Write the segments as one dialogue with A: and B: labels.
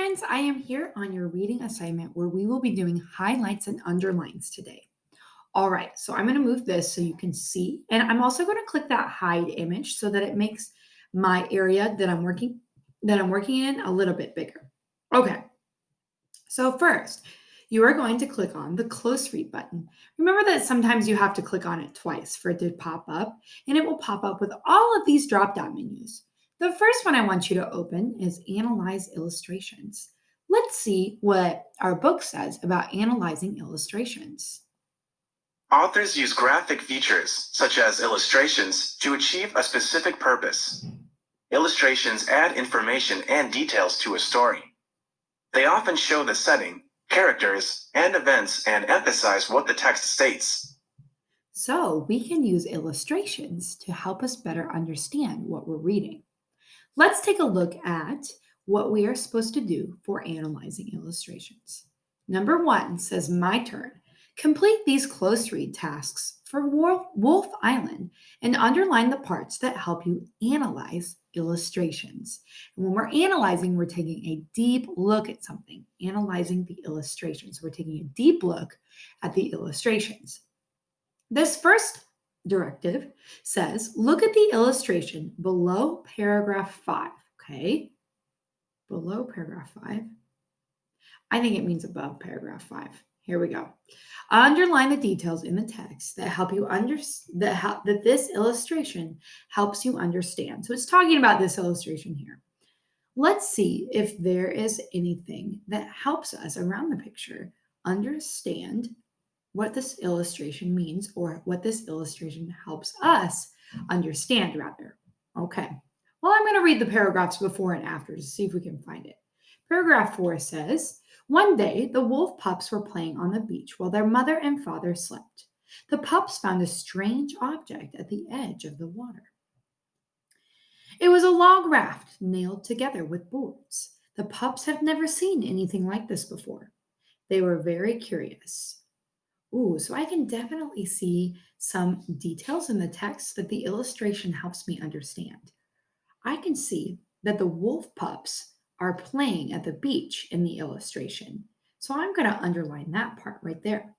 A: friends, I am here on your reading assignment where we will be doing highlights and underlines today. All right, so I'm going to move this so you can see, and I'm also going to click that hide image so that it makes my area that I'm working in a little bit bigger. Okay, so first, you are going to click on the close read button. Remember that sometimes you have to click on it twice for it to pop up, and it will pop up with all of these drop down menus. The first one I want you to open is Analyze Illustrations. Let's see what our book says about analyzing illustrations.
B: Authors use graphic features, such as illustrations, to achieve a specific purpose. Illustrations add information and details to a story. They often show the setting, characters, and events and emphasize what the text states.
A: So we can use illustrations to help us better understand what we're reading. Let's take a look at what we are supposed to do for analyzing illustrations. Number one says, My turn. Complete these close read tasks for Wolf Island and underline the parts that help you analyze illustrations. And when we're analyzing, we're taking a deep look at something, analyzing the illustrations. We're taking a deep look at the illustrations. This first directive says, look at the illustration below paragraph 5. Okay, below paragraph 5. I think it means above paragraph 5. Here we go. Underline the details in the text that help you that this illustration helps you understand. So it's talking about this illustration here. Let's see if there is anything that helps us around the picture understand what this illustration means or what this illustration helps us understand, rather. Okay. Well, I'm going to read the paragraphs before and after to see if we can find it. Paragraph 4 says, One day the wolf pups were playing on the beach while their mother and father slept. The pups found a strange object at the edge of the water. It was a log raft nailed together with boards. The pups had never seen anything like this before. They were very curious. Ooh, so I can definitely see some details in the text that the illustration helps me understand. I can see that the wolf pups are playing at the beach in the illustration. So I'm going to underline that part right there.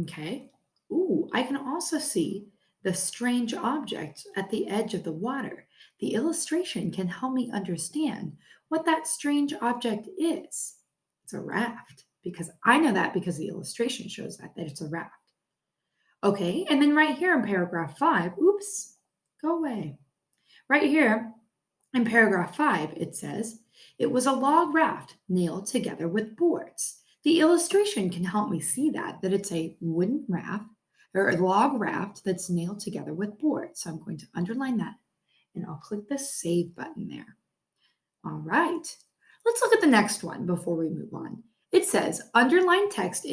A: Okay. Ooh, I can also see the strange object at the edge of the water. The illustration can help me understand what that strange object is. It's a raft because I know that because the illustration shows that it's a raft. Okay, and then right here in paragraph 5, oops, go away. Right here in paragraph 5, it says, It was a log raft nailed together with boards. The illustration can help me see that it's a wooden raft or a log raft that's nailed together with boards. So I'm going to underline that and I'll click the save button there. All right. Let's look at the next one before we move on. It says underline text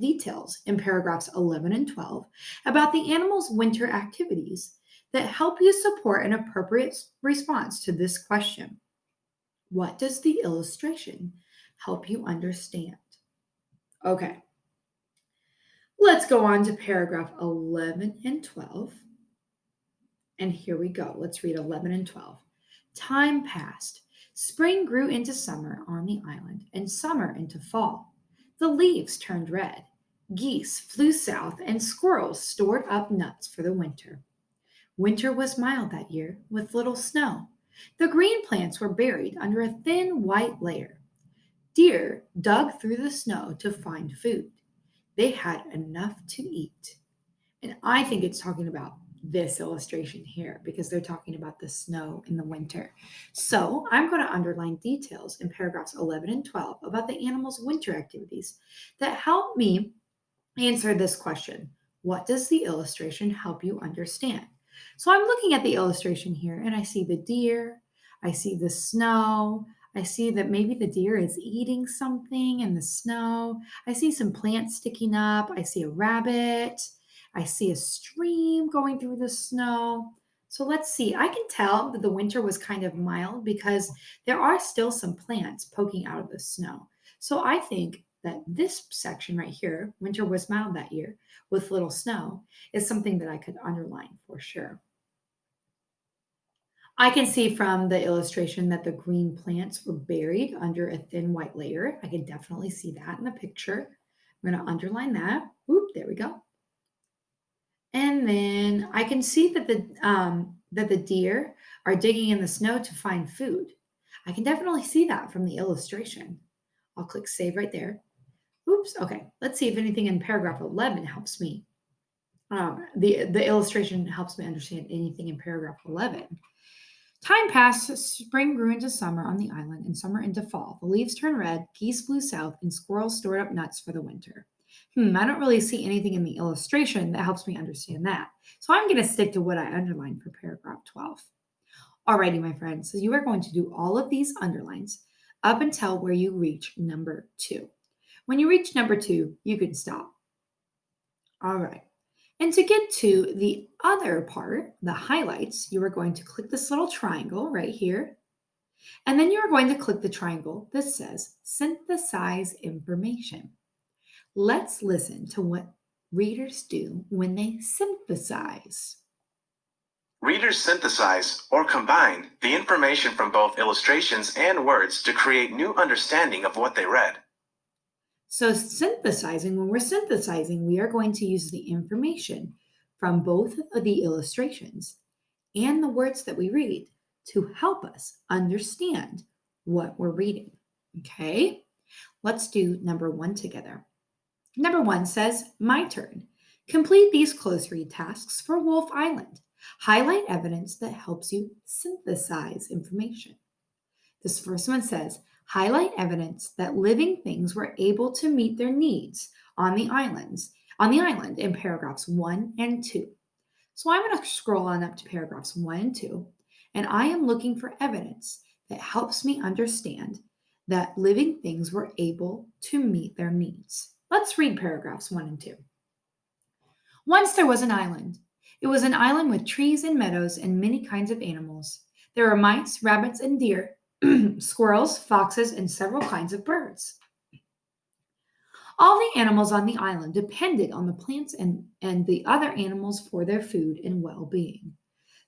A: details in paragraphs 11 and 12 about the animal's winter activities that help you support an appropriate response to this question. What does the illustration help you understand? Okay. Let's go on to paragraph 11 and 12. And here we go. Let's read 11 and 12. Time passed. Spring grew into summer on the island, and summer into fall. The leaves turned red. Geese flew south, and squirrels stored up nuts for the winter. Winter was mild that year, with little snow. The green plants were buried under a thin white layer. Deer dug through the snow to find food. They had enough to eat. And I think it's talking about this illustration here because they're talking about the snow in the winter. So I'm going to underline details in paragraphs 11 and 12 about the animal's winter activities that help me answer this question. What does the illustration help you understand? So I'm looking at the illustration here and I see the deer, I see the snow, I see that maybe the deer is eating something in the snow. I see some plants sticking up. I see a rabbit. I see a stream going through the snow. So let's see. I can tell that the winter was kind of mild because there are still some plants poking out of the snow. So I think that this section right here, winter was mild that year with little snow, is something that I could underline for sure. I can see from the illustration that the green plants were buried under a thin white layer. I can definitely see that in the picture. I'm going to underline that. Oop, there we go. And then I can see that the deer are digging in the snow to find food. I can definitely see that from the illustration. I'll click save right there. Oops. Okay. Let's see if anything in paragraph 11 helps me. The illustration helps me understand anything in paragraph 11. Time passed, spring grew into summer on the island, and summer into fall. The leaves turned red, geese flew south, and squirrels stored up nuts for the winter. I don't really see anything in the illustration that helps me understand that. So I'm going to stick to what I underlined for paragraph 12. Alrighty, my friends, so you are going to do all of these underlines up until where you reach number 2. When you reach number 2, you can stop. All right. And to get to the other part, the highlights, you are going to click this little triangle right here. And then you are going to click the triangle that says synthesize information. Let's listen to what readers do when they synthesize.
B: Readers synthesize or combine the information from both illustrations and words to create new understanding of what they read.
A: So, synthesizing, when we're synthesizing, we are going to use the information from both of the illustrations and the words that we read to help us understand what we're reading. Okay, let's do number 1 together. Number 1 says, My turn. Complete these close read tasks for Wolf Island. Highlight evidence that helps you synthesize information. This first one says, highlight evidence that living things were able to meet their needs on the island in paragraphs 1 and 2. So I'm going to scroll on up to paragraphs 1 and 2, and I am looking for evidence that helps me understand that living things were able to meet their needs. Let's read paragraphs 1 and 2. Once there was an island. It was an island with trees and meadows and many kinds of animals. There were mice, rabbits, and deer, squirrels, foxes, and several kinds of birds. All the animals on the island depended on the plants and the other animals for their food and well being.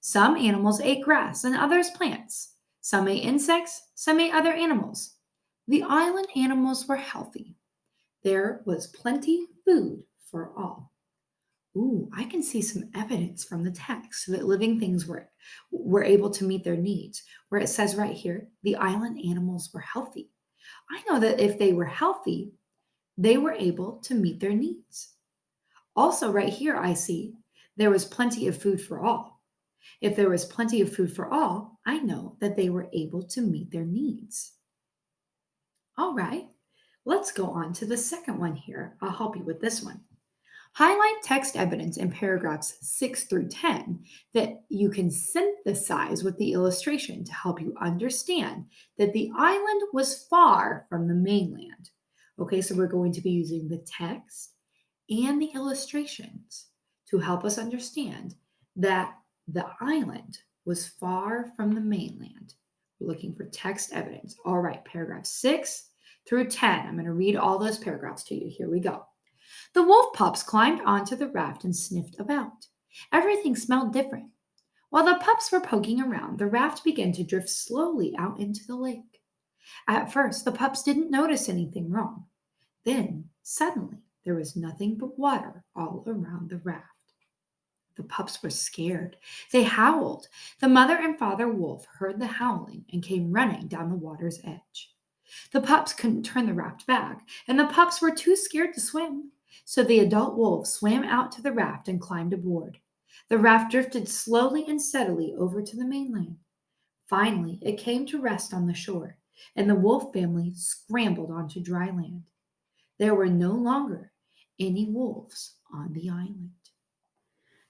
A: Some animals ate grass and others plants. Some ate insects, some ate other animals. The island animals were healthy. There was plenty food for all. Ooh, I can see some evidence from the text that living things were able to meet their needs. Where it says right here, the island animals were healthy. I know that if they were healthy, they were able to meet their needs. Also, right here, I see there was plenty of food for all. If there was plenty of food for all, I know that they were able to meet their needs. All right, let's go on to the second one here. I'll help you with this one. Highlight text evidence in paragraphs 6 through 10 that you can synthesize with the illustration to help you understand that the island was far from the mainland. Okay, so we're going to be using the text and the illustrations to help us understand that the island was far from the mainland. We're looking for text evidence. All right, paragraph 6 through 10. I'm going to read all those paragraphs to you. Here we go. The wolf pups climbed onto the raft and sniffed about. Everything smelled different. While the pups were poking around, the raft began to drift slowly out into the lake. At first, the pups didn't notice anything wrong. Then, suddenly, there was nothing but water all around the raft. The pups were scared. They howled. The mother and father wolf heard the howling and came running down the water's edge. The pups couldn't turn the raft back, and the pups were too scared to swim. So the adult wolf swam out to the raft and climbed aboard. The raft drifted slowly and steadily over to the mainland. Finally, it came to rest on the shore, and the wolf family scrambled onto dry land. There were no longer any wolves on the island.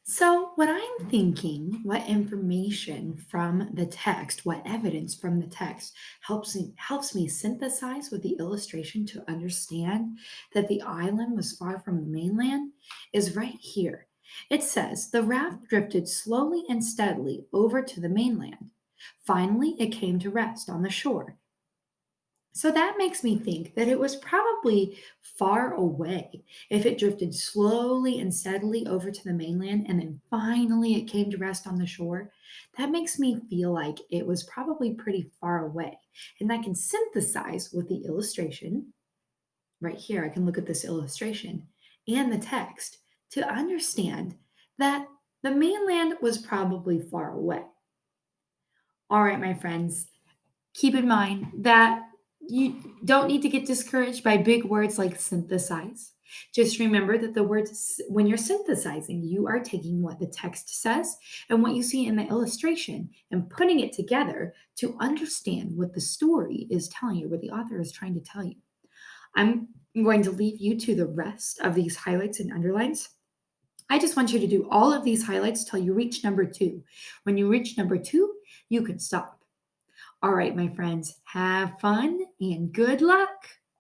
A: So, what I'm thinking, what information from the text, what evidence from the text helps me synthesize with the illustration to understand that the island was far from the mainland is right here. It says the raft drifted slowly and steadily over to the mainland. Finally, it came to rest on the shore. So that makes me think that it was probably far away if it drifted slowly and steadily over to the mainland and then finally it came to rest on the shore. That makes me feel like it was probably pretty far away. And I can synthesize with the illustration right here. I can look at this illustration and the text to understand that the mainland was probably far away. All right, my friends, keep in mind that you don't need to get discouraged by big words like synthesize. Just remember that the words, when you're synthesizing, you are taking what the text says and what you see in the illustration and putting it together to understand what the story is telling you, what the author is trying to tell you. I'm going to leave you to the rest of these highlights and underlines. I just want you to do all of these highlights till you reach number two. When you reach number two, you can stop. All right, my friends, have fun and good luck.